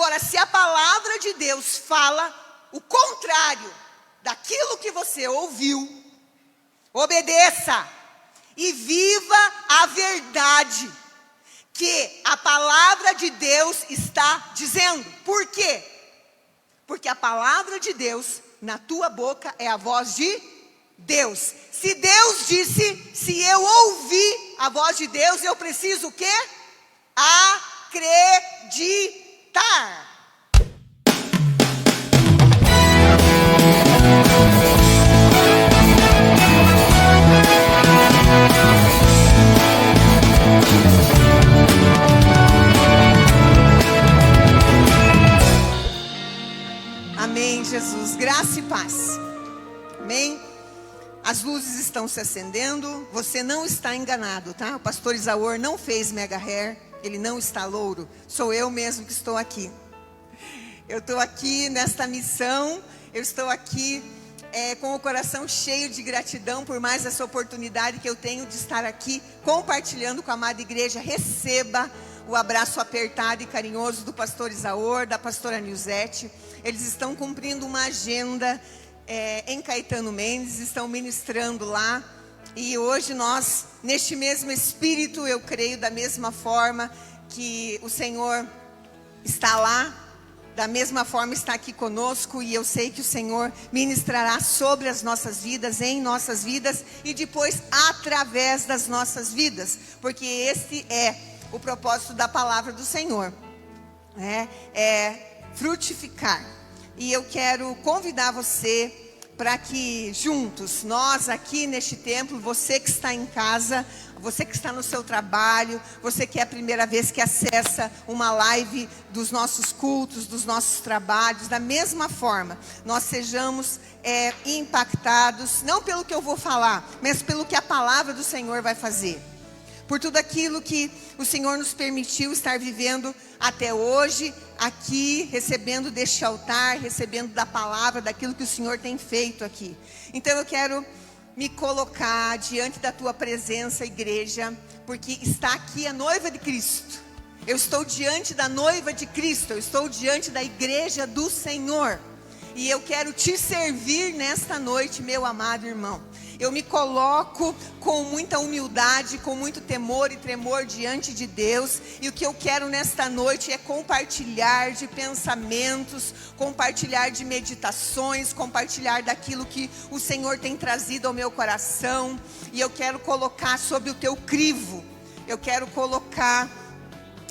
Agora, se a palavra de Deus fala o contrário daquilo que você ouviu, obedeça e viva a verdade que a palavra de Deus está dizendo. Por quê? Porque a palavra de Deus na tua boca é a voz de Deus. Se Deus disse, se eu ouvir a voz de Deus, eu preciso o quê? Acreditar. Amém, Jesus. Graça e paz. Amém. As luzes estão se acendendo. Você não está enganado, tá? O pastor Isaur não fez mega hair. Ele não está louro. Sou eu mesmo que estou aqui. Eu estou aqui nesta missão. Eu estou aqui com o coração cheio de gratidão por mais essa oportunidade que eu tenho de estar aqui compartilhando com a amada igreja. Receba o abraço apertado e carinhoso do pastor Isaur, da pastora Nilzete. Eles estão cumprindo uma agenda em Caetano Mendes, estão ministrando lá. E hoje nós, neste mesmo espírito, eu creio da mesma forma que o Senhor está lá, da mesma forma está aqui conosco. E eu sei que o Senhor ministrará sobre as nossas vidas, em nossas vidas e depois através das nossas vidas. Porque esse é o propósito da palavra do Senhor, é frutificar. E eu quero convidar você para que juntos, nós aqui neste templo, você que está em casa, você que está no seu trabalho, você que é a primeira vez que acessa uma live dos nossos cultos, dos nossos trabalhos, da mesma forma, nós sejamos impactados, não pelo que eu vou falar, mas pelo que a palavra do Senhor vai fazer. Por tudo aquilo que o Senhor nos permitiu estar vivendo até hoje, aqui, recebendo deste altar, recebendo da palavra, daquilo que o Senhor tem feito aqui. Então eu quero me colocar diante da tua presença, igreja, porque está aqui a noiva de Cristo. Eu estou diante da noiva de Cristo, eu estou diante da igreja do Senhor. E eu quero te servir nesta noite, meu amado irmão. Eu me coloco com muita humildade, com muito temor e tremor diante de Deus. E o que eu quero nesta noite é compartilhar de pensamentos, compartilhar de meditações, compartilhar daquilo que o Senhor tem trazido ao meu coração. E eu quero colocar sobre o teu crivo. Eu quero colocar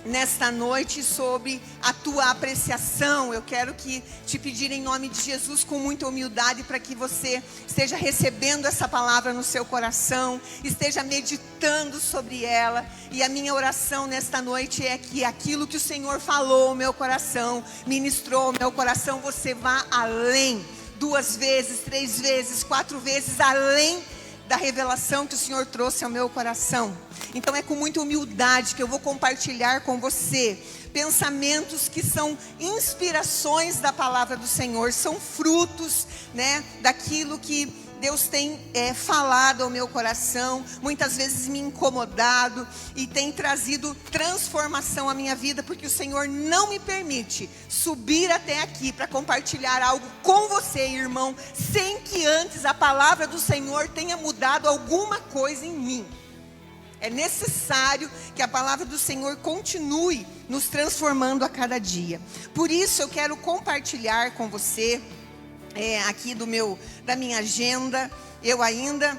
nesta noite sobre a tua apreciação. Eu quero te pedir em nome de Jesus com muita humildade para que você esteja recebendo essa palavra no seu coração, esteja meditando sobre ela. E a minha oração nesta noite é que aquilo que o Senhor falou ao meu coração, ministrou ao meu coração, você vá além, 2 vezes, 3 vezes, 4 vezes além da revelação que o Senhor trouxe ao meu coração. Então é com muita humildade que eu vou compartilhar com você pensamentos que são inspirações da palavra do Senhor, são frutos, daquilo que Deus tem falado ao meu coração, muitas vezes me incomodado e tem trazido transformação à minha vida, porque o Senhor não me permite subir até aqui para compartilhar algo com você, irmão, sem que antes a palavra do Senhor tenha mudado alguma coisa em mim. É necessário que a palavra do Senhor continue nos transformando a cada dia. Por isso eu quero compartilhar com você aqui da minha agenda. Eu ainda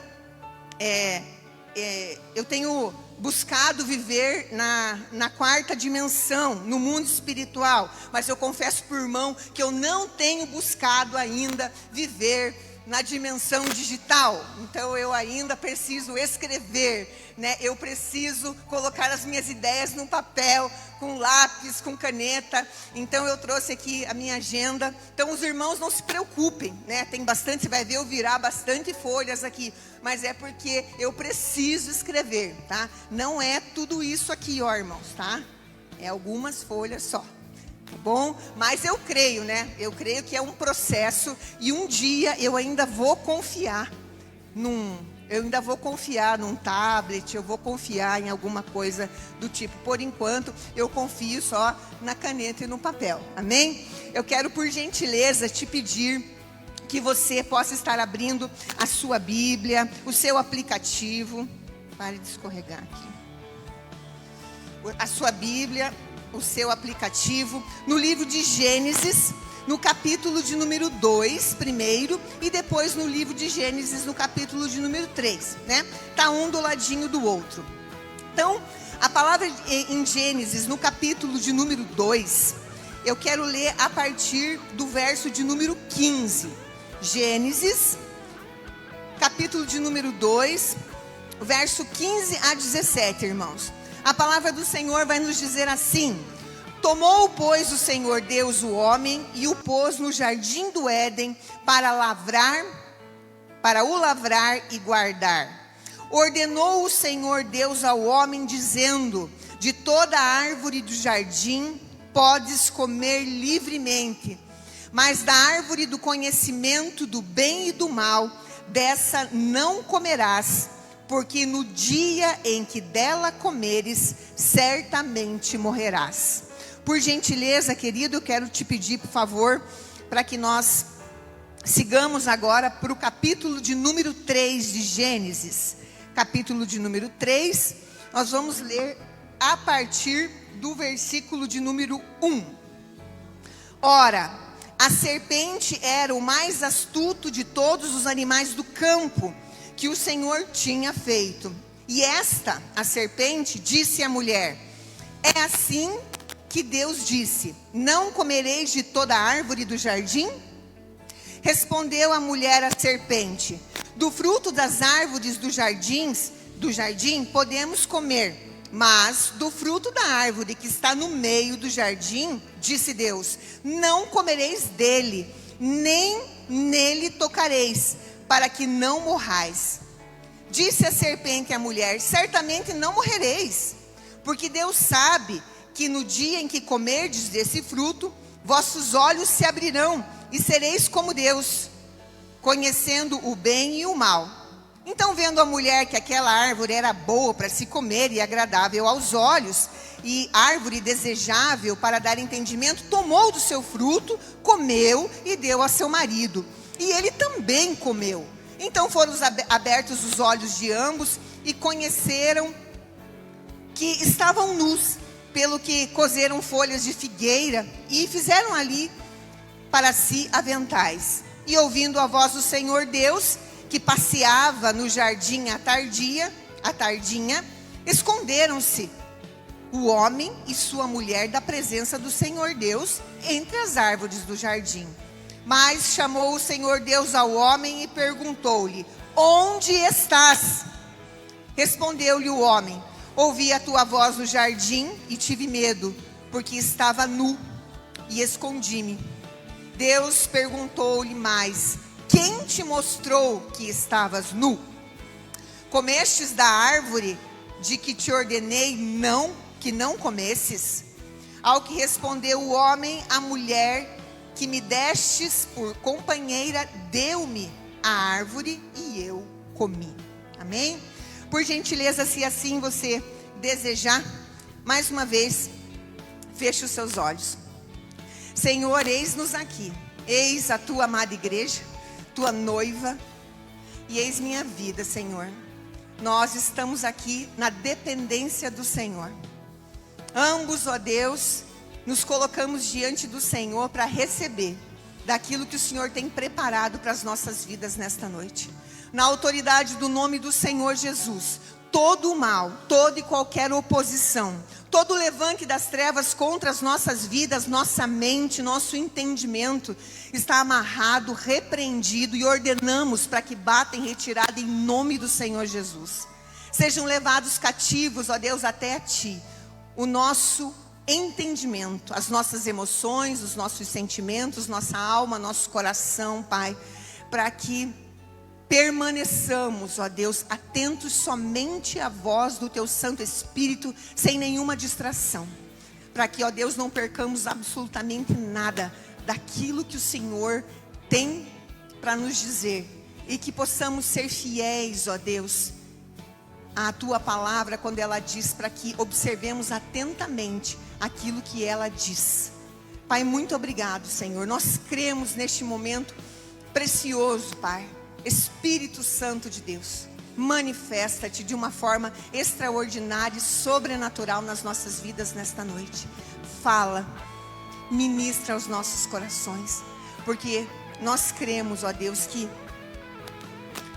eu tenho buscado viver na 4ª dimensão, no mundo espiritual. Mas eu confesso por irmão que eu não tenho buscado ainda viver na dimensão digital. Então eu ainda preciso escrever, eu preciso colocar as minhas ideias no papel, com lápis, com caneta. Então eu trouxe aqui a minha agenda. Então os irmãos não se preocupem, tem bastante, você vai ver eu virar bastante folhas aqui, mas é porque eu preciso escrever, tá? Não é tudo isso aqui, ó, irmãos, tá? É algumas folhas só. Tá bom? Mas eu creio, eu creio que é um processo. E um dia eu ainda vou confiar eu ainda vou confiar num tablet, eu vou confiar em alguma coisa do tipo. Por enquanto, eu confio só na caneta e no papel. Amém? Eu quero, por gentileza, te pedir que você possa estar abrindo a sua Bíblia, o seu aplicativo. Pare de escorregar aqui. A sua Bíblia, o seu aplicativo, no livro de Gênesis, no capítulo de número 2, primeiro, e depois no livro de Gênesis, no capítulo de número 3, né? Tá um do ladinho do outro. Então, a palavra em Gênesis, no capítulo de número 2, eu quero ler a partir do verso de número 15. Gênesis, capítulo de número 2, verso 15 a 17, irmãos. A palavra do Senhor vai nos dizer assim: tomou, pois, o Senhor Deus o homem e o pôs no jardim do Éden para o lavrar e guardar. Ordenou o Senhor Deus ao homem, dizendo: de toda a árvore do jardim podes comer livremente, mas da árvore do conhecimento do bem e do mal, dessa não comerás, porque no dia em que dela comeres, certamente morrerás. Por gentileza, querido, eu quero te pedir, por favor, para que nós sigamos agora para o capítulo de número 3 de Gênesis. Capítulo de número 3, nós vamos ler a partir do versículo de número 1. Ora, a serpente era o mais astuto de todos os animais do campo que o Senhor tinha feito. E esta, a serpente, disse à mulher: é assim que Deus disse: não comereis de toda a árvore do jardim? Respondeu a mulher à serpente: do fruto das árvores do jardim podemos comer, mas do fruto da árvore que está no meio do jardim, disse Deus, não comereis dele, nem nele tocareis, para que não morrais. Disse a serpente à mulher: certamente não morrereis, porque Deus sabe que no dia em que comerdes desse fruto, vossos olhos se abrirão e sereis como Deus, conhecendo o bem e o mal. Então, vendo a mulher que aquela árvore era boa para se comer e agradável aos olhos, e árvore desejável para dar entendimento, tomou do seu fruto, comeu e deu a seu marido, e ele também comeu. Então foram abertos os olhos de ambos e conheceram que estavam nus, pelo que coseram folhas de figueira e fizeram ali para si aventais. E ouvindo a voz do Senhor Deus, que passeava no jardim à tardinha, esconderam-se o homem e sua mulher da presença do Senhor Deus entre as árvores do jardim. Mas chamou o Senhor Deus ao homem e perguntou-lhe: onde estás? Respondeu-lhe o homem: ouvi a tua voz no jardim e tive medo, porque estava nu e escondi-me. Deus perguntou-lhe mais: quem te mostrou que estavas nu? Comestes da árvore de que te ordenei que não comesses? Ao que respondeu o homem: a mulher que me destes por companheira deu-me a árvore e eu comi. Amém? Por gentileza, se assim você desejar, mais uma vez, feche os seus olhos. Senhor, eis-nos aqui. Eis a tua amada igreja, tua noiva, e eis minha vida, Senhor. Nós estamos aqui na dependência do Senhor. Ambos, ó Deus, nos colocamos diante do Senhor para receber daquilo que o Senhor tem preparado para as nossas vidas nesta noite. Na autoridade do nome do Senhor Jesus, todo o mal, toda e qualquer oposição, todo levante das trevas contra as nossas vidas, nossa mente, nosso entendimento, está amarrado, repreendido e ordenamos para que bata em retirada em nome do Senhor Jesus. Sejam levados cativos, ó Deus, até a Ti, o nosso entendimento, as nossas emoções, os nossos sentimentos, nossa alma, nosso coração, Pai, para que permaneçamos, ó Deus, atentos somente à voz do Teu Santo Espírito, sem nenhuma distração, para que, ó Deus, não percamos absolutamente nada daquilo que o Senhor tem para nos dizer e que possamos ser fiéis, ó Deus, à Tua palavra quando ela diz, para que observemos atentamente aquilo que ela diz. Pai, muito obrigado, Senhor. Nós cremos neste momento precioso, Pai. Espírito Santo de Deus, manifesta-te de uma forma extraordinária e sobrenatural nas nossas vidas nesta noite. Fala, ministra aos nossos corações, porque nós cremos, ó Deus, que,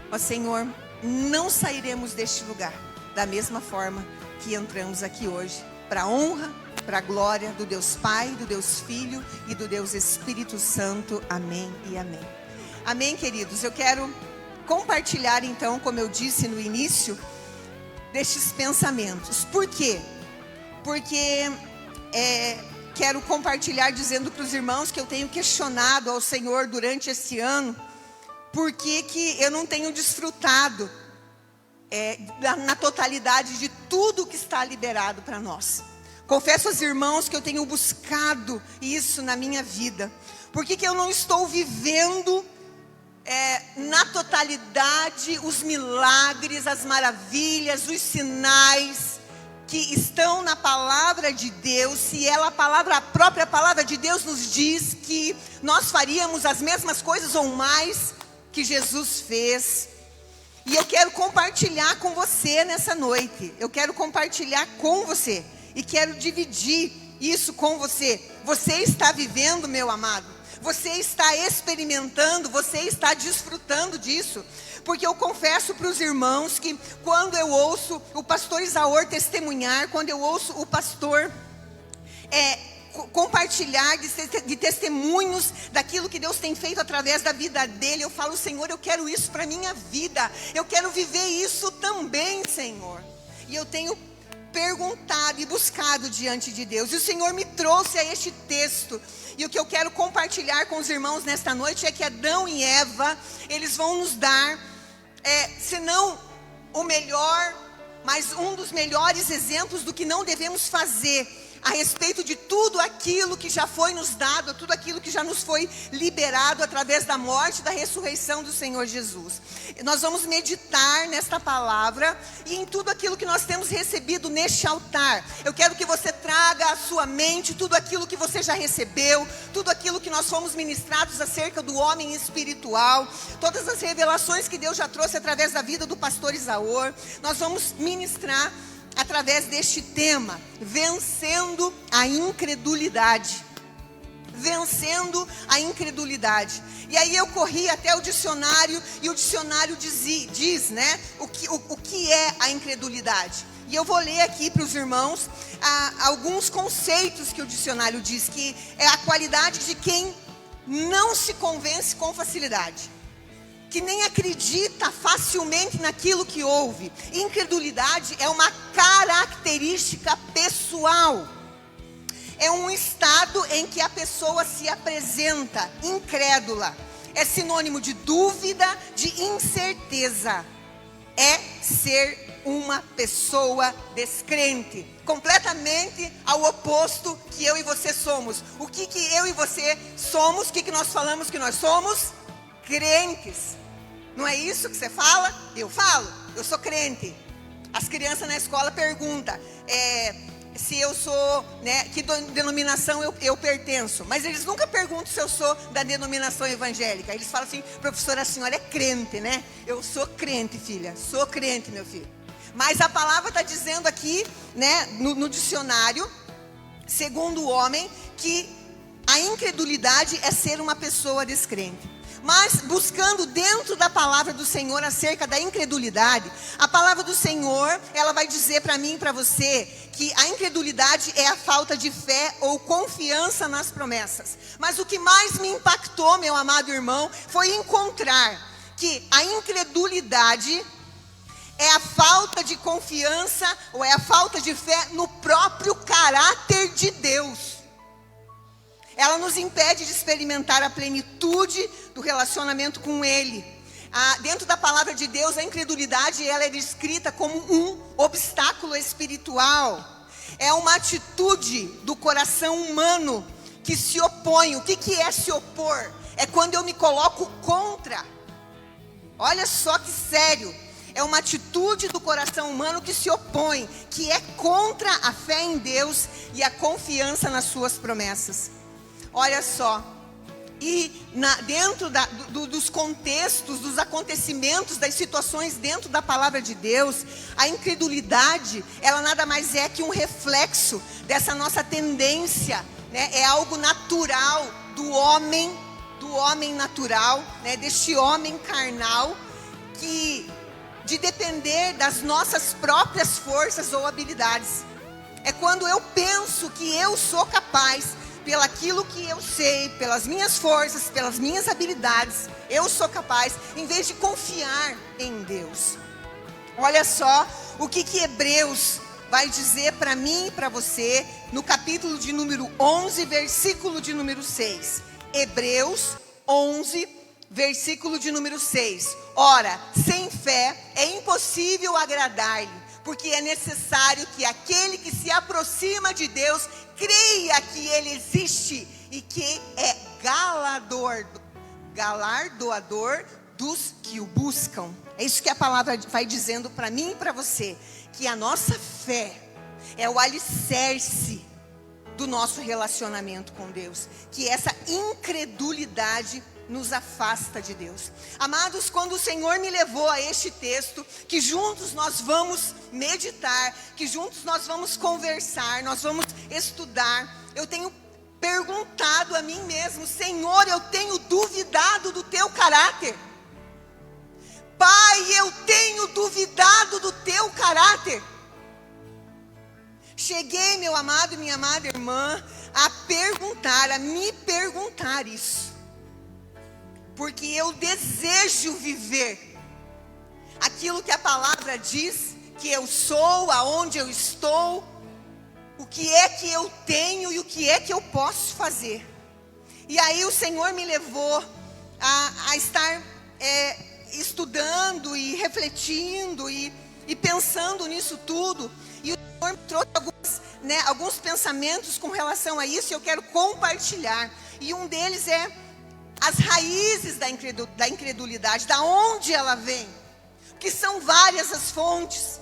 ó Senhor, não sairemos deste lugar da mesma forma que entramos aqui hoje, para a honra, para a glória do Deus Pai, do Deus Filho e do Deus Espírito Santo. Amém e amém. Amém, queridos. Eu quero compartilhar então, como eu disse no início, destes pensamentos. Por quê? Porque quero compartilhar dizendo para os irmãos que eu tenho questionado ao Senhor durante esse ano, por que eu não tenho desfrutado na totalidade de tudo que está liberado para nós. Confesso aos irmãos que eu tenho buscado isso na minha vida. Por que eu não estou vivendo na totalidade os milagres, as maravilhas, os sinais que estão na palavra de Deus? Se a própria palavra de Deus nos diz que nós faríamos as mesmas coisas ou mais que Jesus fez. E eu quero compartilhar com você nessa noite. Eu quero compartilhar com você e quero dividir isso com você. Você está vivendo, meu amado? Você está experimentando, você está desfrutando disso? Porque eu confesso para os irmãos que quando eu ouço o pastor Isaor testemunhar, quando eu ouço o pastor compartilhar de testemunhos daquilo que Deus tem feito através da vida dele, eu falo, Senhor, eu quero isso para a minha vida, eu quero viver isso também, Senhor. E eu tenho perguntado e buscado diante de Deus, e o Senhor me trouxe a este texto. E o que eu quero compartilhar com os irmãos nesta noite é que Adão e Eva, eles vão nos dar, se não o melhor, mas um dos melhores exemplos do que não devemos fazer a respeito de tudo aquilo que já foi nos dado, tudo aquilo que já nos foi liberado através da morte e da ressurreição do Senhor Jesus. Nós vamos meditar nesta palavra e em tudo aquilo que nós temos recebido neste altar. Eu quero que você traga à sua mente tudo aquilo que você já recebeu, tudo aquilo que nós fomos ministrados acerca do homem espiritual, todas as revelações que Deus já trouxe através da vida do pastor Isaor. Nós vamos ministrar através deste tema, vencendo a incredulidade. Vencendo a incredulidade. E aí eu corri até o dicionário, e o dicionário diz, né, o que é a incredulidade. E eu vou ler aqui para os irmãos alguns conceitos que o dicionário diz, que é a qualidade de quem não se convence com facilidade, que nem acredita facilmente naquilo que ouve. Incredulidade é uma característica pessoal. É um estado em que a pessoa se apresenta incrédula. É sinônimo de dúvida, de incerteza. É ser uma pessoa descrente. Completamente ao oposto que eu e você somos. O que eu e você somos? O que nós falamos que nós somos? Crentes. Não é isso que você fala? Eu falo, eu sou crente. As crianças na escola perguntam se eu sou, né, que denominação eu pertenço. Mas eles nunca perguntam se eu sou da denominação evangélica. Eles falam assim, professora, a senhora é crente, né? Eu sou crente, filha, sou crente, meu filho. Mas a palavra está dizendo aqui, né, no dicionário, segundo o homem, que a incredulidade é ser uma pessoa descrente. Mas buscando dentro da palavra do Senhor acerca da incredulidade, a palavra do Senhor, ela vai dizer para mim e para você que a incredulidade é a falta de fé ou confiança nas promessas. Mas o que mais me impactou, meu amado irmão, foi encontrar que a incredulidade é a falta de confiança ou é a falta de fé no próprio caráter de Deus. Ela nos impede de experimentar a plenitude do relacionamento com Ele. Dentro da palavra de Deus, a incredulidade ela é descrita como um obstáculo espiritual. É uma atitude do coração humano que se opõe. O que é se opor? É quando eu me coloco contra. Olha só que sério. É uma atitude do coração humano que se opõe, que é contra a fé em Deus e a confiança nas suas promessas. Olha só. E dentro dos contextos, dos acontecimentos, das situações dentro da palavra de Deus, a incredulidade, ela nada mais é que um reflexo dessa nossa tendência, né? É algo natural do homem natural, né? Deste homem carnal, de depender das nossas próprias forças ou habilidades. É quando eu penso que eu sou capaz, pelaquilo que eu sei, pelas minhas forças, pelas minhas habilidades, eu sou capaz, em vez de confiar em Deus. Olha só o que Hebreus vai dizer para mim e para você, no capítulo de número 11, versículo de número 6. Hebreus 11, versículo de número 6. Ora, sem fé é impossível agradar-lhe, porque é necessário que aquele que se aproxima de Deus creia que Ele existe e que é galardoador dos que o buscam. É isso que a palavra vai dizendo para mim e para você, que a nossa fé é o alicerce do nosso relacionamento com Deus, que essa incredulidade nos afasta de Deus. Amados, quando o Senhor me levou a este texto, que juntos nós vamos meditar, que juntos nós vamos conversar, nós vamos estudar, eu tenho perguntado a mim mesmo: Senhor, eu tenho duvidado do teu caráter. Pai, eu tenho duvidado do teu caráter. Cheguei, meu amado e minha amada irmã, a me perguntar isso. Porque eu desejo viver aquilo que a palavra diz, que eu sou, aonde eu estou, o que é que eu tenho e o que é que eu posso fazer. E aí o Senhor me levou a estar estudando e refletindo e pensando nisso tudo. E o Senhor me trouxe alguns pensamentos com relação a isso, e eu quero compartilhar. E um deles é as raízes da incredulidade, da onde ela vem, que são várias as fontes.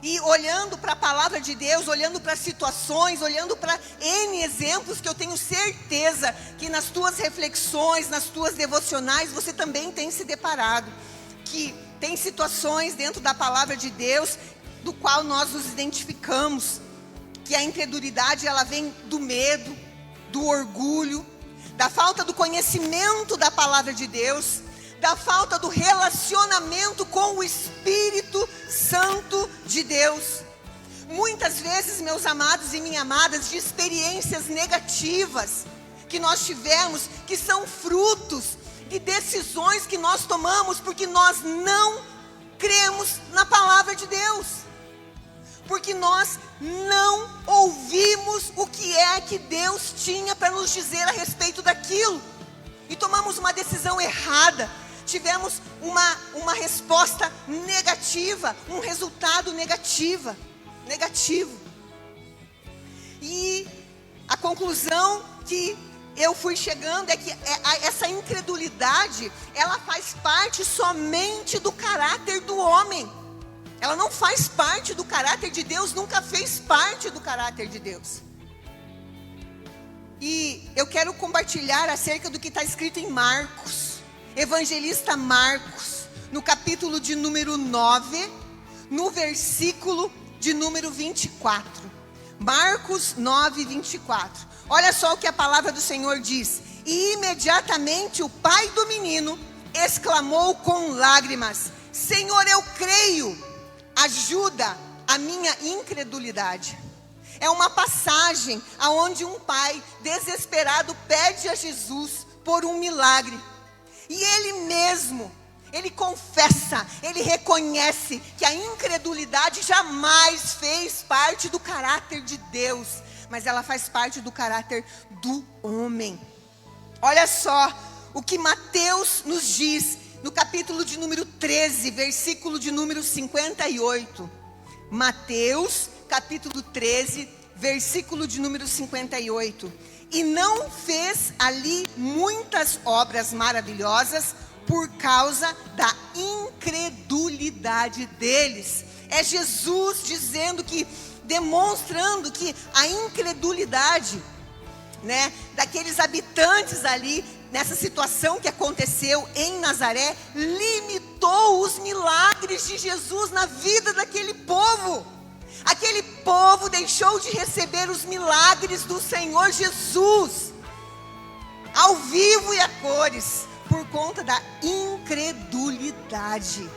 E olhando para a palavra de Deus, olhando para situações, olhando para N exemplos, que eu tenho certeza que nas tuas reflexões, nas tuas devocionais, você também tem se deparado, que tem situações dentro da palavra de Deus, do qual nós nos identificamos, que a incredulidade ela vem do medo, do orgulho, da falta do conhecimento da palavra de Deus, da falta do relacionamento com o Espírito Santo de Deus. Muitas vezes, meus amados e minhas amadas, de experiências negativas que nós tivemos, que são frutos de decisões que nós tomamos porque nós não cremos na palavra de Deus. Porque nós não ouvimos o que é que Deus tinha para nos dizer a respeito daquilo. E tomamos uma decisão errada. Tivemos uma resposta negativa, um resultado negativo. E a conclusão que eu fui chegando é que essa incredulidade, ela faz parte somente do caráter do homem. Ela não faz parte do caráter de Deus, nunca fez parte do caráter de Deus. E eu quero compartilhar acerca do que está escrito em Marcos, evangelista Marcos, no capítulo de número 9, no versículo de número 24. Marcos 9, 24. Olha só o que a palavra do Senhor diz. E imediatamente o pai do menino exclamou com lágrimas: Senhor, eu creio. Ajuda a minha incredulidade. É uma passagem onde um pai desesperado pede a Jesus por um milagre. E ele mesmo, ele confessa, ele reconhece que a incredulidade jamais fez parte do caráter de Deus, mas ela faz parte do caráter do homem. Olha só o que Mateus nos diz no capítulo de número 13, versículo de número 58. Mateus, capítulo 13, versículo de número 58. E não fez ali muitas obras maravilhosas por causa da incredulidade deles. É Jesus dizendo que, demonstrando que a incredulidade, né, daqueles habitantes ali, nessa situação que aconteceu em Nazaré, limitou os milagres de Jesus na vida daquele povo. Aquele povo deixou de receber os milagres do Senhor Jesus, ao vivo e a cores, por conta da incredulidade.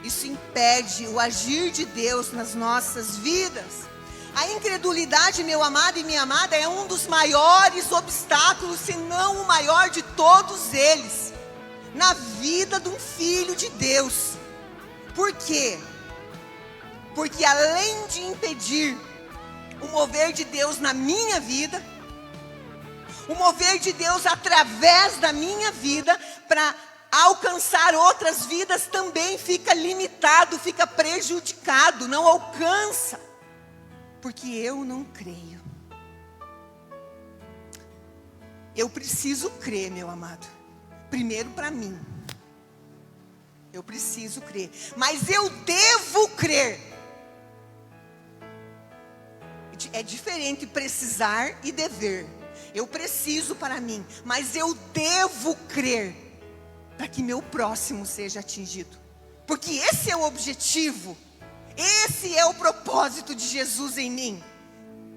Isso impede o agir de Deus nas nossas vidas. A incredulidade, meu amado e minha amada, é um dos maiores obstáculos, se não o maior de todos eles, na vida de um filho de Deus. Por quê? Porque além de impedir o mover de Deus na minha vida, o mover de Deus através da minha vida, para alcançar outras vidas, também fica limitado, fica prejudicado, não alcança. Porque eu não creio. Eu preciso crer, meu amado. Primeiro para mim. Eu preciso crer. Mas eu devo crer. É diferente precisar e dever. Eu preciso para mim, mas eu devo crer para que meu próximo seja atingido. Porque esse é o objetivo. Esse é o propósito de Jesus em mim.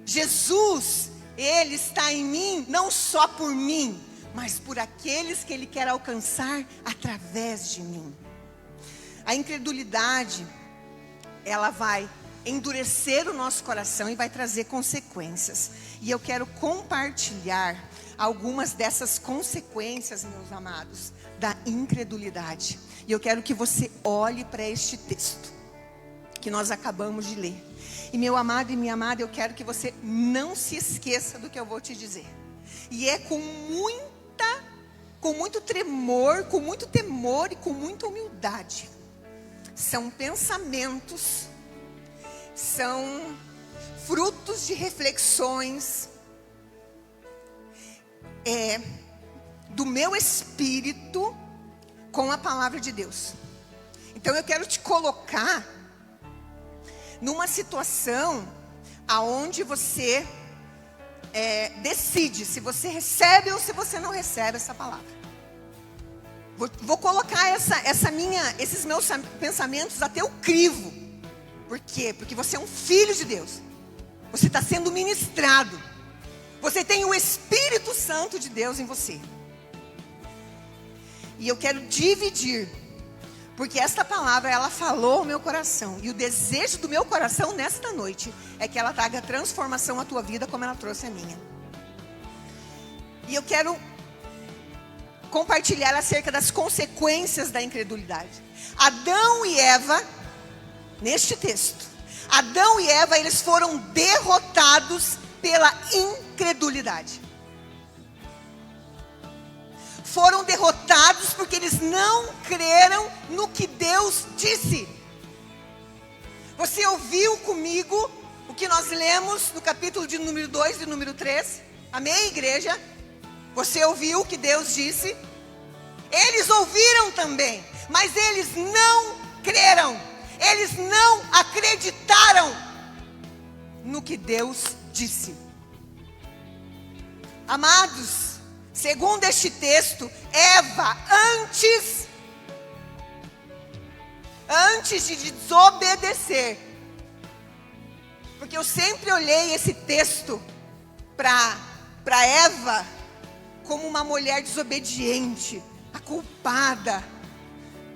Jesus, Ele está em mim, não só por mim, mas por aqueles que Ele quer alcançar através de mim. A incredulidade, ela vai endurecer o nosso coração e vai trazer consequências. E eu quero compartilhar algumas dessas consequências, meus amados, da incredulidade. E eu quero que você olhe para este texto que nós acabamos de ler. E meu amado e minha amada, eu quero que você não se esqueça do que eu vou te dizer. E é com muito tremor, com muito temor e com muita humildade. São pensamentos, são frutos de reflexões do meu espírito com a palavra de Deus. Então eu quero te colocar numa situação aonde você decide se você recebe ou se você não recebe essa palavra. Vou colocar esses meus pensamentos até o crivo. Por quê? Porque você é um filho de Deus. Você está sendo ministrado. Você tem o Espírito Santo de Deus em você. E eu quero dividir, porque esta palavra, ela falou ao meu coração. E o desejo do meu coração nesta noite é que ela traga transformação à tua vida como ela trouxe a minha. E eu quero compartilhar acerca das consequências da incredulidade. Adão e Eva, neste texto, Adão e Eva, eles foram derrotados pela incredulidade. Foram derrotados porque eles não creram no que Deus disse. Você ouviu comigo o que nós lemos no capítulo de número 2 e número 3? Amém, igreja? Você ouviu o que Deus disse? Eles ouviram também, mas eles não creram. Eles não acreditaram no que Deus disse. Amados, segundo este texto, Eva, antes de desobedecer, porque eu sempre olhei esse texto para Eva como uma mulher desobediente, a culpada,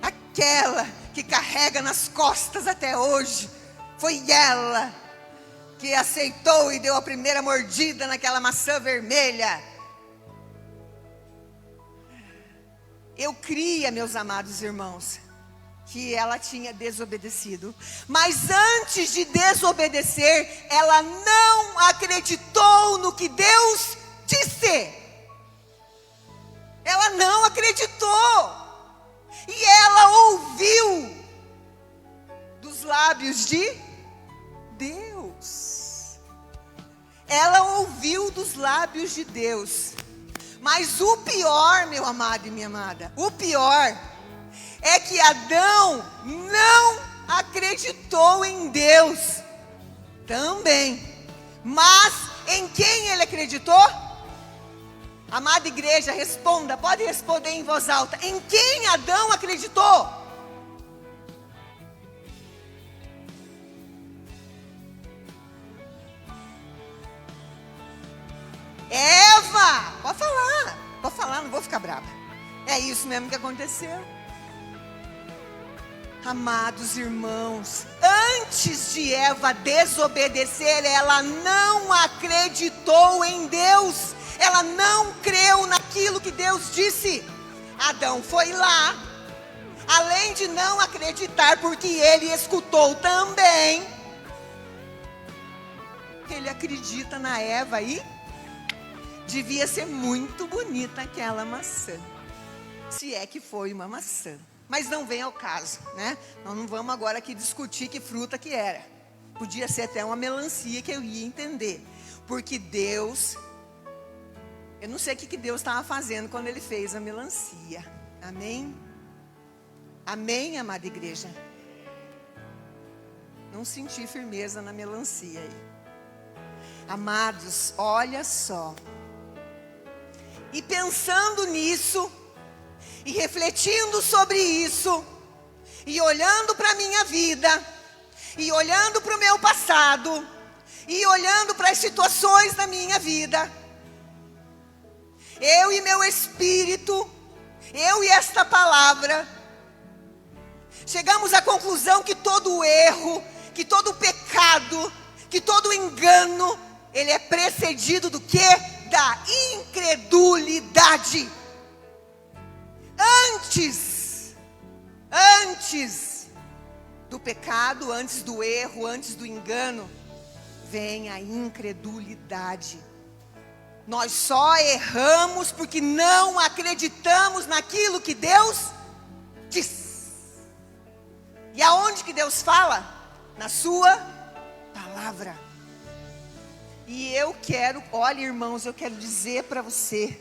aquela que carrega nas costas até hoje. Foi ela que aceitou e deu a primeira mordida naquela maçã vermelha. Eu cria, meus amados irmãos, que ela tinha desobedecido. Mas antes de desobedecer, ela não acreditou no que Deus disse. Ela não acreditou. E ela ouviu dos lábios de Deus. Ela ouviu dos lábios de Deus. Mas o pior, meu amado e minha amada, o pior é que Adão não acreditou em Deus também. Mas em quem ele acreditou? Amada igreja, responda, pode responder em voz alta. Em quem Adão acreditou? Eva! Pode falar, não vou ficar brava. É isso mesmo que aconteceu. Amados irmãos, antes de Eva desobedecer, ela não acreditou em Deus. Ela não creu naquilo que Deus disse. Adão foi lá, além de não acreditar, porque ele escutou também, ele acredita na Eva e devia ser muito bonita aquela maçã. Se é que foi uma maçã. Mas não vem ao caso, né? Nós não vamos agora aqui discutir que fruta que era. Podia ser até uma melancia que eu ia entender. Porque Deus, eu não sei o que Deus estava fazendo quando Ele fez a melancia. Amém? Amém, amada igreja? Não senti firmeza na melancia aí. Amados, olha só. E pensando nisso, e refletindo sobre isso, e olhando para a minha vida, e olhando para o meu passado, e olhando para as situações da minha vida, eu e meu espírito, eu e esta palavra, chegamos à conclusão que todo erro, que todo pecado, que todo engano, ele é precedido do quê? Da incredulidade. Antes do pecado, antes do erro, antes do engano, vem a incredulidade. Nós só erramos porque não acreditamos naquilo que Deus diz. E aonde que Deus fala? Na sua palavra. E eu quero, olha irmãos, eu quero dizer para você,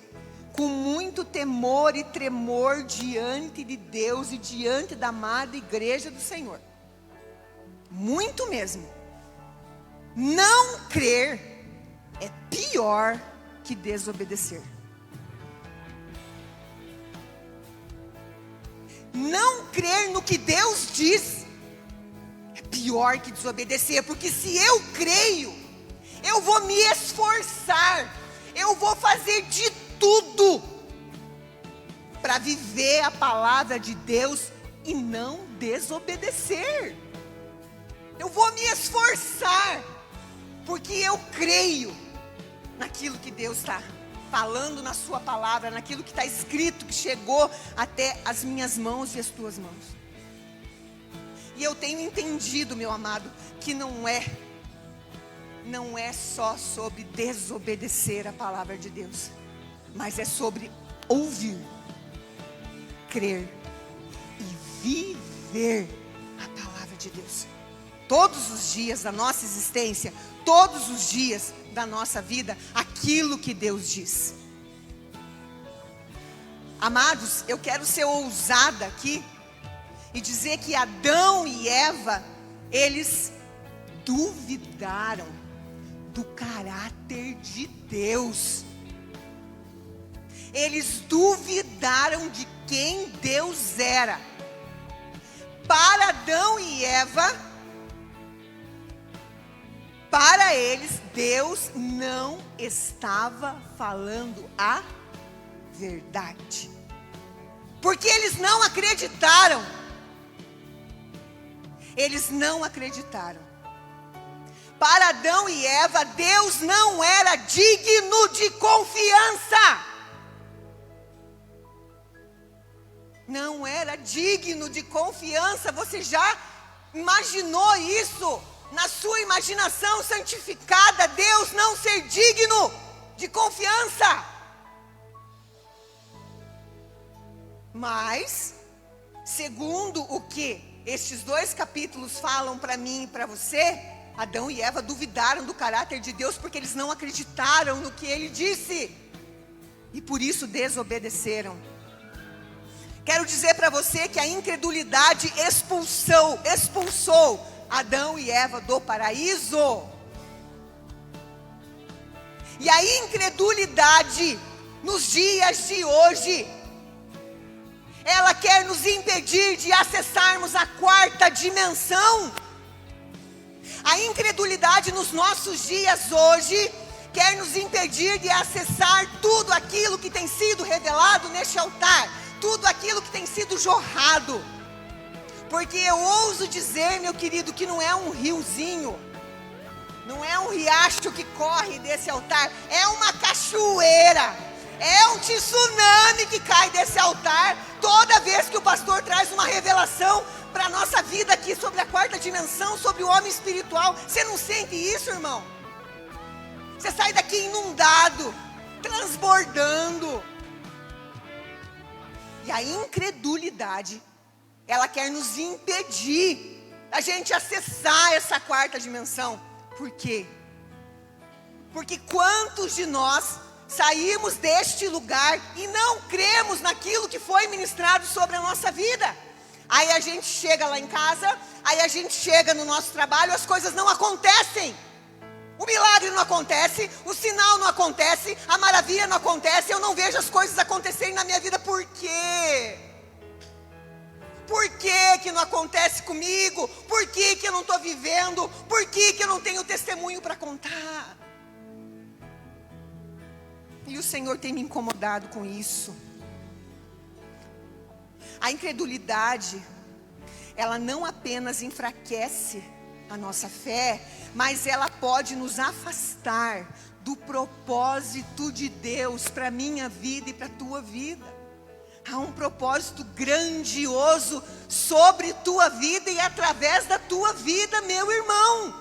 com muito temor e tremor diante de Deus e diante da amada igreja do Senhor. Muito mesmo. Não crer é pior que desobedecer. Não crer no que Deus diz é pior que desobedecer, porque se eu creio, eu vou me esforçar, eu vou fazer de tudo para viver a palavra de Deus e não desobedecer. Eu vou me esforçar, porque eu creio naquilo que Deus está falando na sua palavra, naquilo que está escrito, que chegou até as minhas mãos e as tuas mãos. E eu tenho entendido, meu amado, que não é só sobre desobedecer a palavra de Deus, mas é sobre ouvir, crer e viver a palavra de Deus. Todos os dias da nossa existência, todos os dias da nossa vida, aquilo que Deus diz. Amados, eu quero ser ousada aqui e dizer que Adão e Eva, eles duvidaram do caráter de Deus. Eles duvidaram de quem Deus era. Para Adão e Eva, para eles, Deus não estava falando a verdade. Porque eles não acreditaram. Eles não acreditaram. Para Adão e Eva, Deus não era digno de confiança. Não era digno de confiança. Você já imaginou isso? Na sua imaginação santificada, Deus não ser digno de confiança. Mas, segundo o que estes dois capítulos falam para mim e para você, Adão e Eva duvidaram do caráter de Deus porque eles não acreditaram no que Ele disse. E por isso desobedeceram. Quero dizer para você que a incredulidade expulsou Adão e Eva do paraíso. E a incredulidade nos dias de hoje, ela quer nos impedir de acessarmos a quarta dimensão. A incredulidade nos nossos dias hoje quer nos impedir de acessar tudo aquilo que tem sido revelado neste altar, tudo aquilo que tem sido jorrado. Porque eu ouso dizer, meu querido, que não é um riozinho, não é um riacho que corre desse altar, é uma cachoeira, é um tsunami que cai desse altar toda vez que o pastor traz uma revelação para a nossa vida aqui sobre a quarta dimensão, sobre o homem espiritual. Você não sente isso, irmão? Você sai daqui inundado, transbordando. E a incredulidade, ela quer nos impedir a gente acessar essa quarta dimensão. Por quê? Porque quantos de nós saímos deste lugar e não cremos naquilo que foi ministrado sobre a nossa vida? Aí a gente chega lá em casa, aí a gente chega no nosso trabalho, as coisas não acontecem. O milagre não acontece, o sinal não acontece, a maravilha não acontece, eu não vejo as coisas acontecerem na minha vida. Por quê? Por que não acontece comigo? Por que eu não estou vivendo? Por que eu não tenho testemunho para contar? E o Senhor tem me incomodado com isso. A incredulidade, ela não apenas enfraquece a nossa fé, mas ela pode nos afastar do propósito de Deus para a minha vida e para a tua vida. Há um propósito grandioso sobre tua vida e através da tua vida, meu irmão,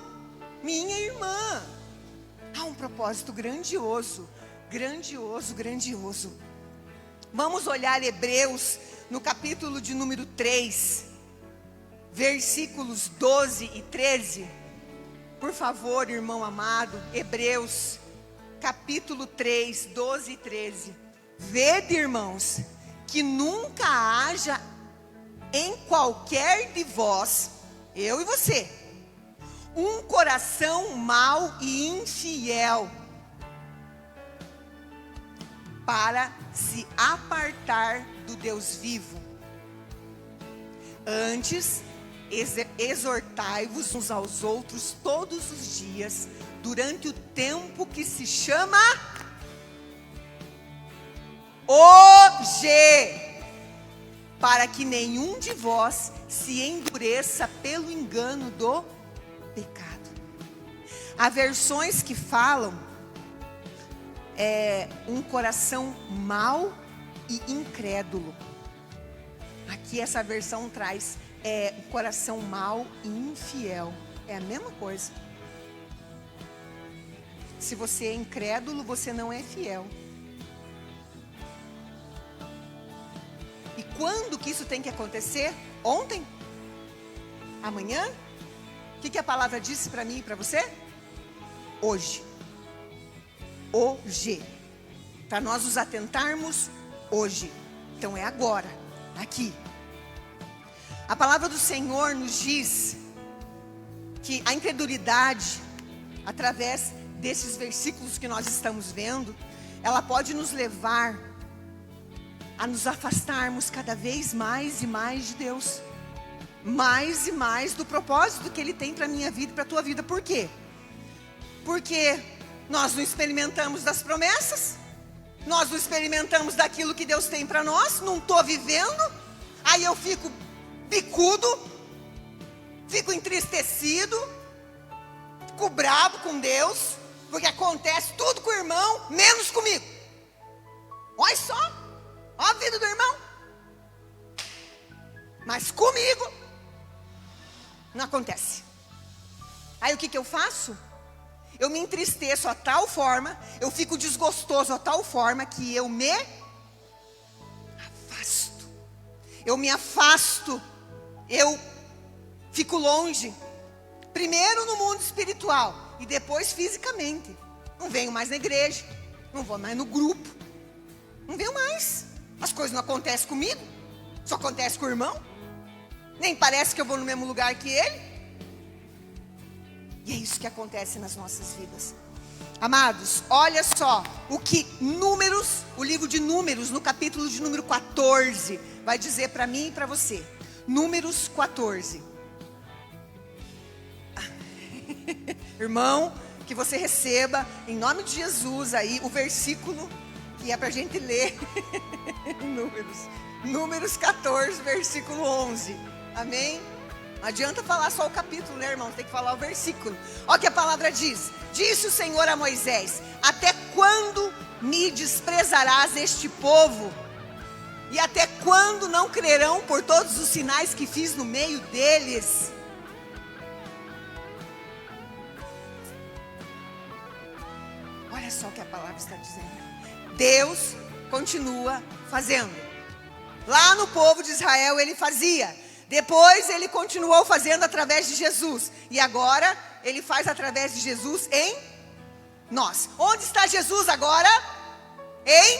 minha irmã. Há um propósito grandioso, grandioso, grandioso. Vamos olhar Hebreus no capítulo de número 3, versículos 12 e 13. Por favor, irmão amado, Hebreus capítulo 3, 12 e 13. Vede, irmãos, que nunca haja em qualquer de vós, eu e você, um coração mau e infiel, para se apartar do Deus vivo. Antes, exortai-vos uns aos outros todos os dias, durante o tempo que se chama hoje, para que nenhum de vós se endureça pelo engano do pecado. Há versões que falam um coração mau e incrédulo. Aqui essa versão traz um coração mau e infiel. É a mesma coisa. Se você é incrédulo, você não é fiel. E quando que isso tem que acontecer? Ontem? Amanhã? O que a palavra disse para mim e para você? Hoje. Hoje. Para nós nos atentarmos hoje. Então é agora, aqui. A palavra do Senhor nos diz que a incredulidade, através desses versículos que nós estamos vendo, ela pode nos levar a nos afastarmos cada vez mais e mais de Deus, mais e mais do propósito que Ele tem para a minha vida e para a tua vida. Por quê? Porque nós não experimentamos das promessas, nós não experimentamos daquilo que Deus tem para nós, não estou vivendo, aí eu fico bicudo, fico entristecido, fico bravo com Deus, porque acontece tudo com o irmão, menos comigo. Olha só, olha a vida do irmão. Mas comigo não acontece. Aí o que eu faço? Eu me entristeço a tal forma, eu fico desgostoso a tal forma que eu me afasto. Eu me afasto, eu fico longe. Primeiro no mundo espiritual e depois fisicamente. Não venho mais na igreja, não vou mais no grupo, não venho mais. As coisas não acontecem comigo. Só acontece com o irmão? Nem parece que eu vou no mesmo lugar que ele? E é isso que acontece nas nossas vidas. Amados, olha só o que Números, o livro de Números, no capítulo de número 14, vai dizer para mim e para você. Números 14. Irmão, que você receba, em nome de Jesus, aí o versículo que é para a gente ler. Números 14, versículo 11. Amém? Não adianta falar só o capítulo, né, irmão? Tem que falar o versículo. Olha o que a palavra diz. Disse o Senhor a Moisés: até quando me desprezarás este povo? E até quando não crerão por todos os sinais que fiz no meio deles? Olha só o que a palavra está dizendo. Deus continua fazendo. Lá no povo de Israel ele fazia. Depois ele continuou fazendo através de Jesus. E agora ele faz através de Jesus em nós. Onde está Jesus agora? Em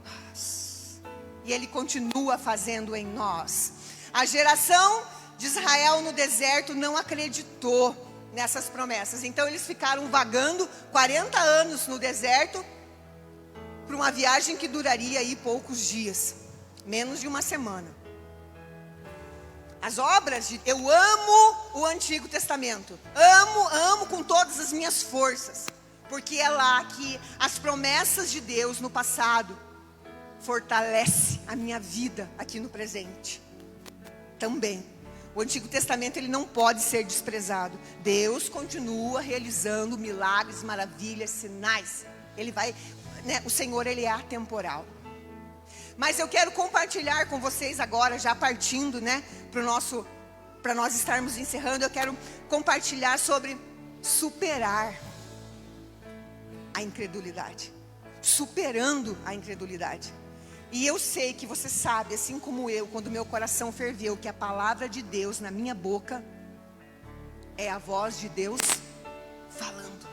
nós. E ele continua fazendo em nós. A geração de Israel no deserto não acreditou nessas promessas. Então eles ficaram vagando 40 anos no deserto, para uma viagem que duraria aí poucos dias, menos de uma semana. As obras de... Eu amo o Antigo Testamento. Amo com todas as minhas forças. Porque é lá que as promessas de Deus no passado fortalece a minha vida aqui no presente. Também. O Antigo Testamento ele não pode ser desprezado. Deus continua realizando milagres, maravilhas, sinais. Ele vai, né, o Senhor ele é atemporal. Mas eu quero compartilhar com vocês agora, já partindo, né, para nós estarmos encerrando, eu quero compartilhar sobre superar a incredulidade. Superando a incredulidade. E eu sei que você sabe, assim como eu, quando meu coração ferveu, que a palavra de Deus na minha boca é a voz de Deus falando.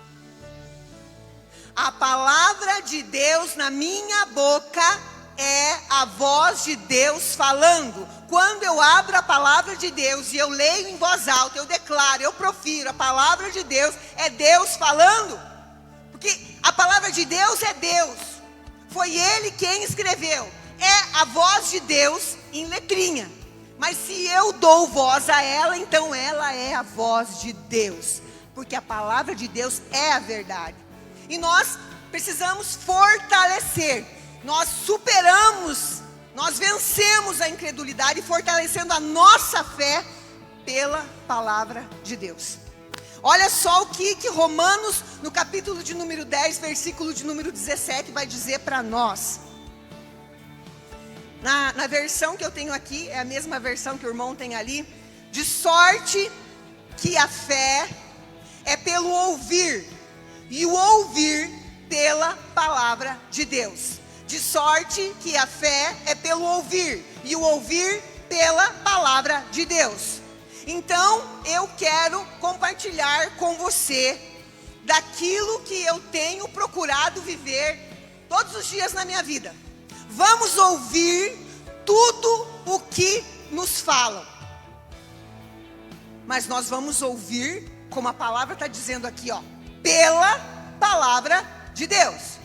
A palavra de Deus na minha boca é a voz de Deus falando. Quando eu abro a palavra de Deus e eu leio em voz alta, eu declaro, eu profiro, a palavra de Deus é Deus falando. Porque a palavra de Deus é Deus. Foi Ele quem escreveu. É a voz de Deus em letrinha. Mas se eu dou voz a ela, então ela é a voz de Deus. Porque a palavra de Deus é a verdade. E nós precisamos fortalecer. Nós superamos, nós vencemos a incredulidade, fortalecendo a nossa fé pela palavra de Deus. Olha só o que Romanos, no capítulo de número 10, versículo de número 17, vai dizer para nós. Na versão que eu tenho aqui, é a mesma versão que o irmão tem ali. De sorte que a fé é pelo ouvir, e o ouvir pela palavra de Deus. De sorte que a fé é pelo ouvir, e o ouvir pela palavra de Deus. Então, eu quero compartilhar com você daquilo que eu tenho procurado viver todos os dias na minha vida. Vamos ouvir tudo o que nos falam. Mas nós vamos ouvir, como a palavra está dizendo aqui, ó, pela palavra de Deus.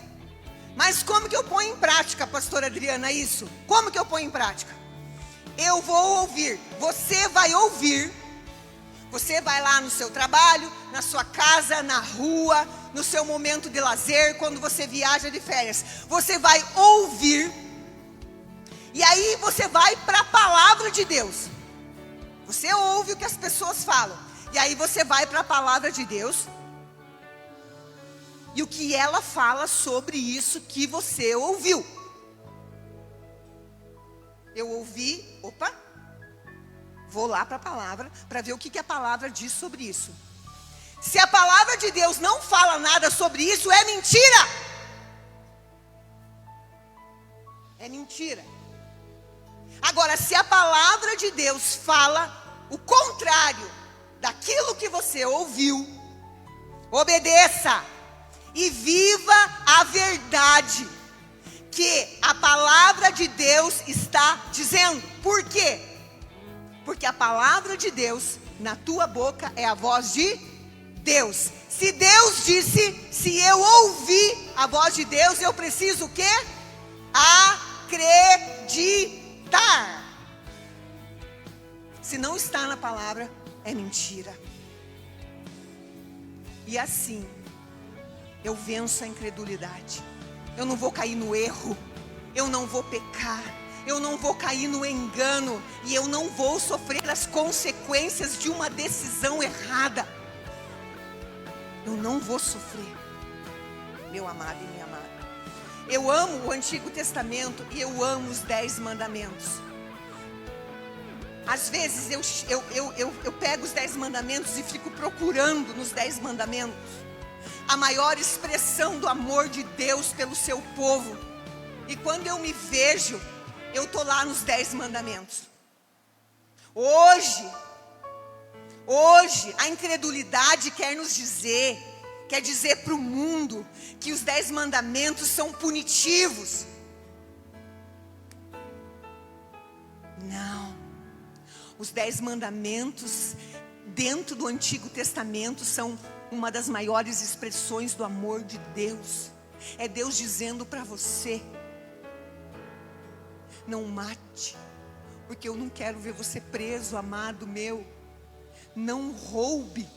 Mas como que eu ponho em prática, pastora Adriana, isso? Como que eu ponho em prática? Eu vou ouvir, você vai ouvir. Você vai lá no seu trabalho, na sua casa, na rua, no seu momento de lazer, quando você viaja de férias. Você vai ouvir. E aí você vai para a palavra de Deus. Você ouve o que as pessoas falam. E aí você vai para a palavra de Deus. E o que ela fala sobre isso que você ouviu. Eu ouvi, vou lá para a palavra, para ver o que a palavra diz sobre isso. Se a palavra de Deus não fala nada sobre isso, é mentira. É mentira. Agora, se a palavra de Deus fala o contrário daquilo que você ouviu, obedeça e viva a verdade. que a palavra de Deus está dizendo. Por quê? Porque a palavra de Deus na tua boca é a voz de Deus. Se Deus disse, se eu ouvir a voz de Deus, eu preciso o quê? Acreditar. Se não está na palavra, é mentira. E assim, eu venço a incredulidade. Eu não vou cair no erro. Eu não vou pecar. Eu não vou cair no engano. E eu não vou sofrer as consequências de uma decisão errada. Eu não vou sofrer, meu amado e minha amada. Eu amo o Antigo Testamento e eu amo os 10 mandamentos. Às vezes eu pego os 10 mandamentos e fico procurando nos 10 mandamentos a maior expressão do amor de Deus pelo seu povo. E quando eu me vejo, eu estou lá nos 10 mandamentos. Hoje, a incredulidade quer dizer para o mundo que os 10 mandamentos são punitivos. Não. Os 10 mandamentos dentro do Antigo Testamento são uma das maiores expressões do amor de Deus. É Deus dizendo para você: não mate, porque eu não quero ver você preso, amado meu. Não roube,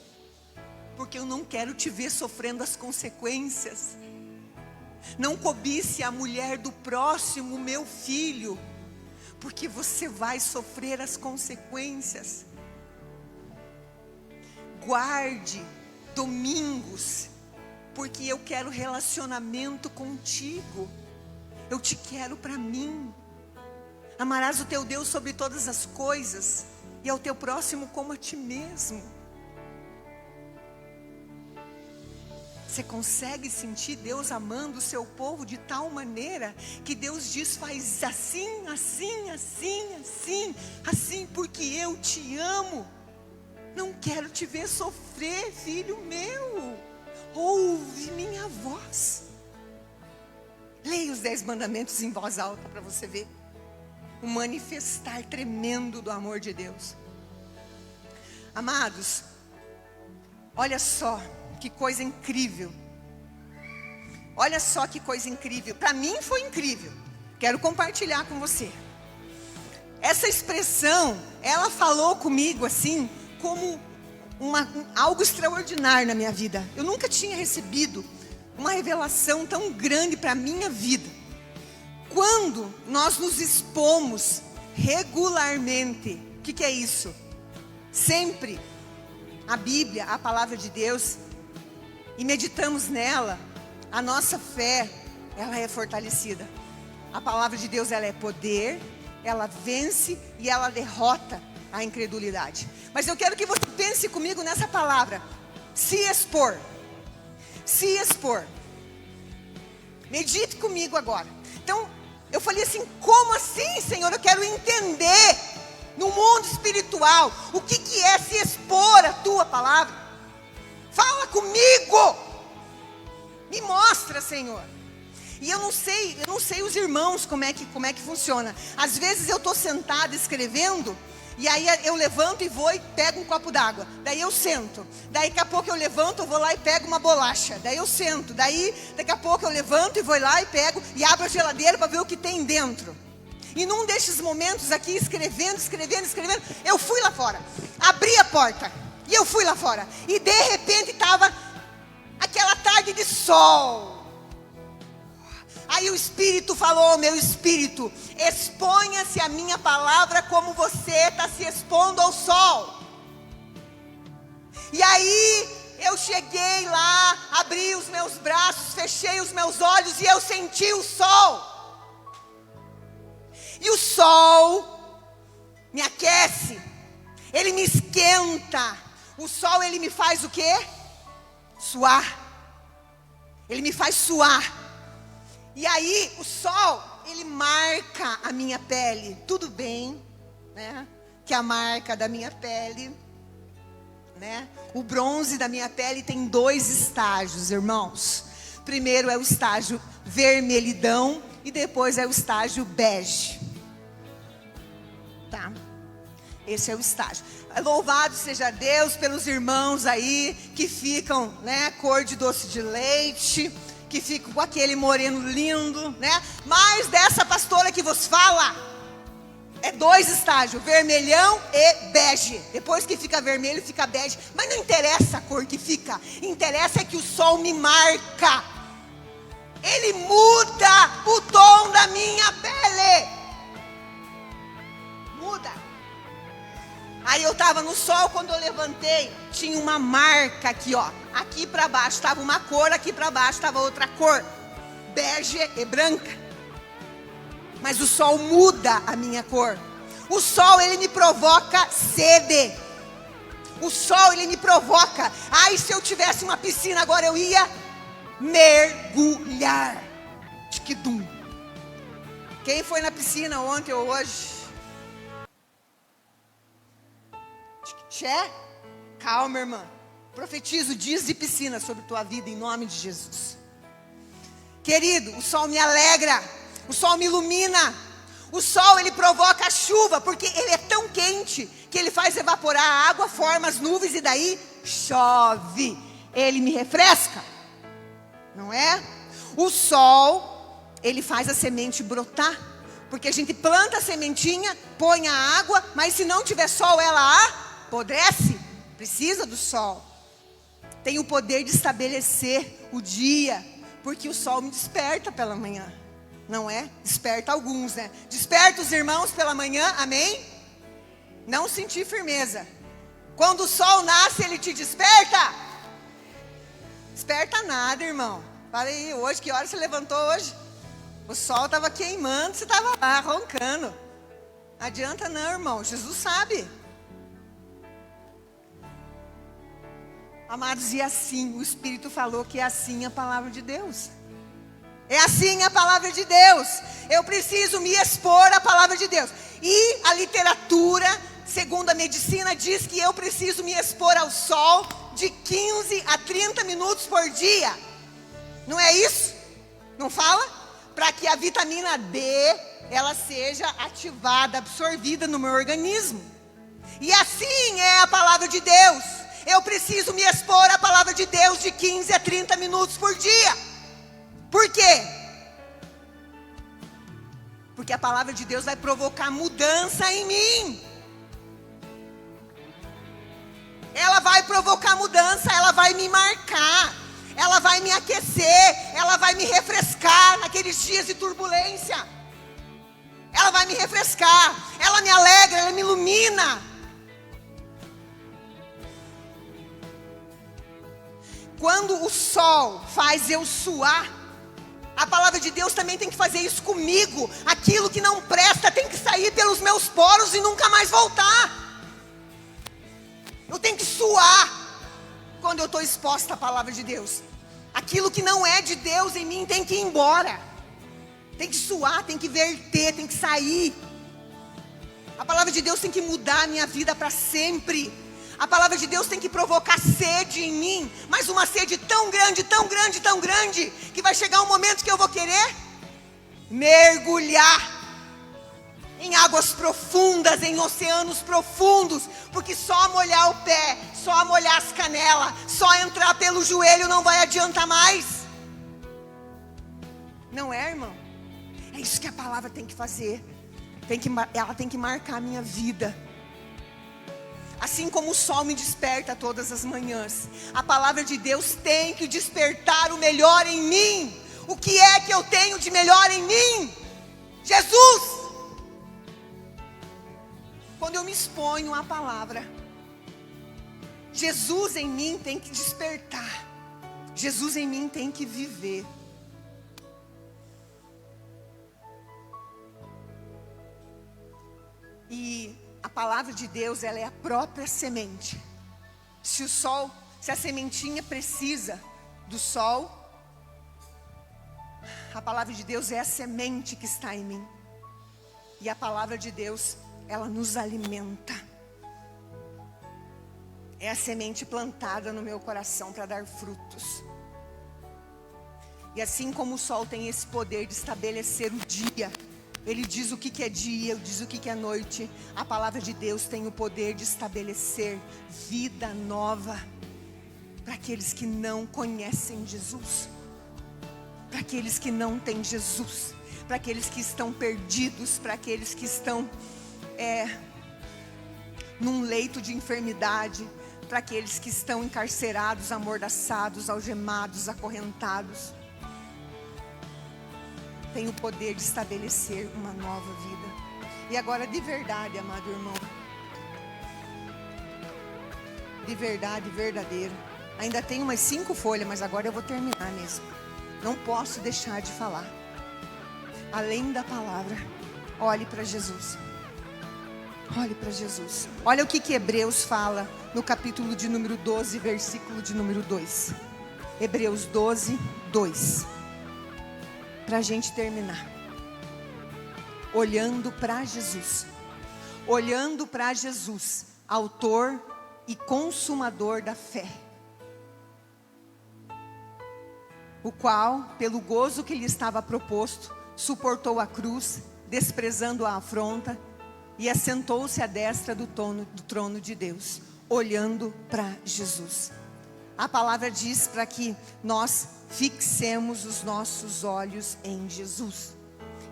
porque eu não quero te ver sofrendo as consequências. Não cobice a mulher do próximo, meu filho, porque você vai sofrer as consequências. Guarde domingos, porque eu quero relacionamento contigo. Eu te quero para mim. Amarás o teu Deus sobre todas as coisas, e ao teu próximo como a ti mesmo. Você consegue sentir Deus amando o seu povo de tal maneira que Deus diz: faz assim, assim, assim, assim, assim, porque eu te amo. Não quero te ver sofrer, filho meu. Ouve minha voz. Leia os 10 mandamentos em voz alta para você ver o manifestar tremendo do amor de Deus. Amados, olha só que coisa incrível. Olha só que coisa incrível. Para mim foi incrível. Quero compartilhar com você. Essa expressão, ela falou comigo assim, como algo extraordinário na minha vida. Eu nunca tinha recebido uma revelação tão grande para a minha vida. Quando nós nos expomos regularmente, o que é isso? Sempre a Bíblia, a palavra de Deus, e meditamos nela, a nossa fé, ela é fortalecida. A palavra de Deus, ela é poder, ela vence e ela derrota a incredulidade. Mas eu quero que você pense comigo nessa palavra: se expor. Se expor. Medite comigo agora. Então, eu falei assim: como assim, Senhor? Eu quero entender no mundo espiritual o que é se expor à tua palavra. Fala comigo. Me mostra, Senhor. E eu não sei os irmãos como é que funciona. Às vezes eu estou sentada escrevendo, e aí eu levanto e vou e pego um copo d'água. Daí eu sento. Daí daqui a pouco eu levanto, eu vou lá e pego uma bolacha. Daí eu sento. Daí daqui a pouco eu levanto e vou lá e pego e abro a geladeira para ver o que tem dentro. E num desses momentos aqui, escrevendo, eu fui lá fora. Abri a porta e eu fui lá fora. E de repente estava aquela tarde de sol. Aí o Espírito falou ao meu espírito: exponha-se a minha palavra como você está se expondo ao sol. E aí eu cheguei lá, abri os meus braços, fechei os meus olhos e eu senti o sol. E o sol me aquece, ele me esquenta. O sol, ele me faz o quê? Suar. Ele me faz suar. E aí o sol, ele marca a minha pele. Tudo bem, né? Que a marca da minha pele, né? O bronze da minha pele tem 2 estágios, irmãos. Primeiro é o estágio vermelhidão e depois é o estágio bege. Tá? Esse é o estágio. Louvado seja Deus pelos irmãos aí que ficam, né, cor de doce de leite, que ficam com aquele moreno lindo, né? Mas dessa pastora que vos fala, é 2 estágios, vermelhão e bege. Depois que fica vermelho, fica bege. Mas não interessa a cor que fica, interessa é que o sol me marca. Ele muda o tom da minha pele. Muda. Aí eu estava no sol, quando eu levantei, tinha uma marca aqui, ó. Aqui para baixo estava uma cor, aqui para baixo estava outra cor. Bege e branca. Mas o sol muda a minha cor. O sol, ele me provoca sede. O sol, ele me provoca. Ai, se eu tivesse uma piscina agora, eu ia mergulhar. Tchiquidum. Quem foi na piscina ontem ou hoje? Tché? Calma, irmã. Profetizo dias de piscina sobre tua vida em nome de Jesus. Querido, o sol me alegra. O sol me ilumina. O sol, ele provoca a chuva, porque ele é tão quente que ele faz evaporar a água, forma as nuvens e daí chove. Ele me refresca, não é? O sol, ele faz a semente brotar, porque a gente planta a sementinha, põe a água, mas se não tiver sol, ela apodrece. Precisa do sol. Tem o poder de estabelecer o dia, porque o sol me desperta pela manhã. Não é? Desperta alguns, né? Desperta os irmãos pela manhã, amém? Não sentir firmeza. Quando o sol nasce, ele te desperta? Desperta nada, irmão. Fala aí, hoje, que hora você levantou hoje? O sol estava queimando, você estava lá, roncando. Não adianta não, irmão, Jesus sabe. Amados, e assim, o Espírito falou que é assim a palavra de Deus. É assim a palavra de Deus. Eu preciso me expor à palavra de Deus. E a literatura, segundo a medicina, diz que eu preciso me expor ao sol de 15 a 30 minutos por dia. Não é isso? Não fala? Para que a vitamina D, ela seja ativada, absorvida no meu organismo. E assim é a palavra de Deus. Eu preciso me expor à palavra de Deus de 15 a 30 minutos por dia. Por quê? Porque a palavra de Deus vai provocar mudança em mim. Ela vai provocar mudança, ela vai me marcar, ela vai me aquecer, ela vai me refrescar naqueles dias de turbulência. Ela vai me refrescar, ela me alegra, ela me ilumina. Quando o sol faz eu suar, a palavra de Deus também tem que fazer isso comigo. Aquilo que não presta tem que sair pelos meus poros e nunca mais voltar. Eu tenho que suar quando eu estou exposta à palavra de Deus. Aquilo que não é de Deus em mim tem que ir embora. Tem que suar, tem que verter, tem que sair. A palavra de Deus tem que mudar a minha vida para sempre. A palavra de Deus tem que provocar sede em mim, mas uma sede tão grande, tão grande, tão grande, que vai chegar um momento que eu vou querer mergulhar em águas profundas, em oceanos profundos, porque só molhar o pé, só molhar as canelas, só entrar pelo joelho não vai adiantar mais. Não é, irmão? É isso que a palavra tem que fazer. Ela tem que marcar a minha vida. Assim como o sol me desperta todas as manhãs, a palavra de Deus tem que despertar o melhor em mim. O que é que eu tenho de melhor em mim? Jesus! Quando eu me exponho à palavra, Jesus em mim tem que despertar. Jesus em mim tem que viver. E a palavra de Deus, ela é a própria semente. Se a sementinha precisa do sol, a palavra de Deus é a semente que está em mim. E a palavra de Deus, ela nos alimenta. É a semente plantada no meu coração para dar frutos. E assim como o sol tem esse poder de estabelecer o dia, ele diz o que é dia, ele diz o que é noite. A palavra de Deus tem o poder de estabelecer vida nova para aqueles que não conhecem Jesus, para aqueles que não têm Jesus, para aqueles que estão perdidos, para aqueles que estão num leito de enfermidade, para aqueles que estão encarcerados, amordaçados, algemados, acorrentados. Tem o poder de estabelecer uma nova vida. E agora, de verdade, amado irmão, de verdade, verdadeiro. Ainda tem umas 5 folhas, mas agora eu vou terminar mesmo. Não posso deixar de falar. Além da palavra, olhe para Jesus. Olhe para Jesus. Olha o que Hebreus fala no capítulo de número 12, versículo de número 2. Hebreus 12, 2. Para a gente terminar. Olhando para Jesus. Olhando para Jesus, autor e consumador da fé. O qual, pelo gozo que lhe estava proposto, suportou a cruz, desprezando a afronta, e assentou-se à destra do trono de Deus, olhando para Jesus. A palavra diz para que nós fixemos os nossos olhos em Jesus.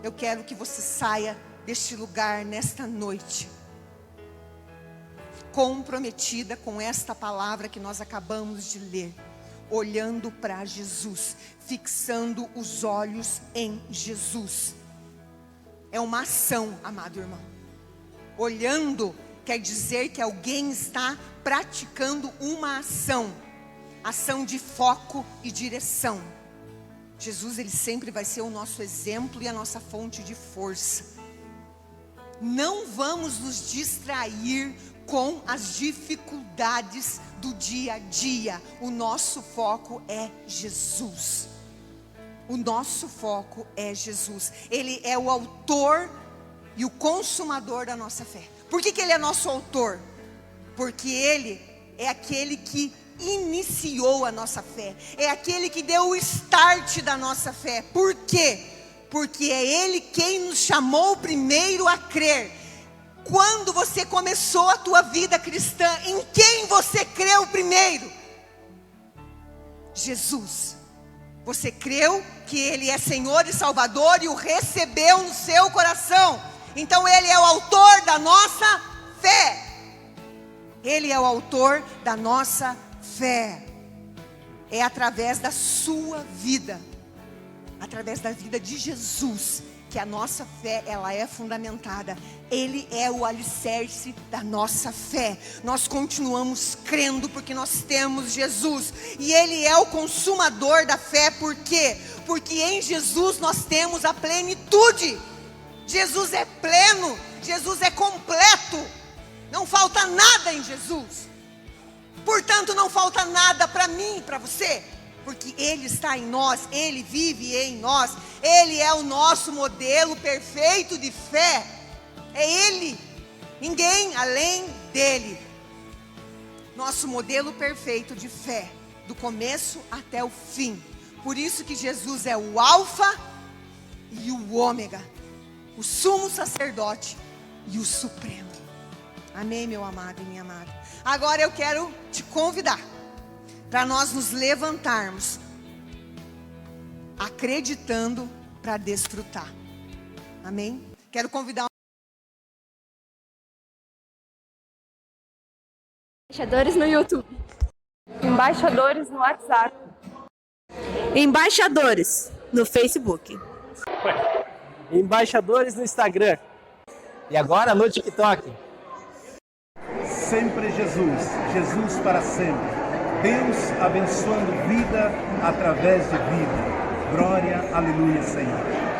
Eu quero que você saia deste lugar nesta noite, comprometida com esta palavra que nós acabamos de ler. Olhando para Jesus, fixando os olhos em Jesus. É uma ação, amado irmão. Olhando quer dizer que alguém está praticando uma ação. Ação de foco e direção. Jesus, ele sempre vai ser o nosso exemplo e a nossa fonte de força. Não vamos nos distrair com as dificuldades do dia a dia. O nosso foco é Jesus. O nosso foco é Jesus. Ele é o autor e o consumador da nossa fé. Por que ele é nosso autor? Porque ele é aquele que iniciou a nossa fé. É aquele que deu o start da nossa fé. Por quê? Porque é ele quem nos chamou primeiro a crer. Quando você começou a tua vida cristã, em quem você creu primeiro? Jesus. Você creu que ele é Senhor e Salvador e o recebeu no seu coração. Então ele é o autor da nossa fé. Ele é o autor da nossa fé. É através da sua vida, através da vida de Jesus, que a nossa fé, ela é fundamentada. Ele é o alicerce da nossa fé. Nós continuamos crendo porque nós temos Jesus. E ele é o consumador da fé. Por quê? Porque em Jesus nós temos a plenitude. Jesus é pleno. Jesus é completo. Não falta nada em Jesus. Portanto, não falta nada para mim e para você. Porque ele está em nós, ele vive em nós. Ele é o nosso modelo perfeito de fé. É ele, ninguém além dele. Nosso modelo perfeito de fé, do começo até o fim. Por isso que Jesus é o alfa e o ômega, o sumo sacerdote e o supremo. Amém, meu amado e minha amada. Agora eu quero te convidar para nós nos levantarmos, acreditando para desfrutar. Amém? Quero convidar Embaixadores no YouTube. Embaixadores no WhatsApp. Embaixadores no Facebook. Embaixadores no Instagram. E agora no TikTok. Sempre Jesus, Jesus para sempre. Deus abençoando vida através de vida. Glória, aleluia, Senhor.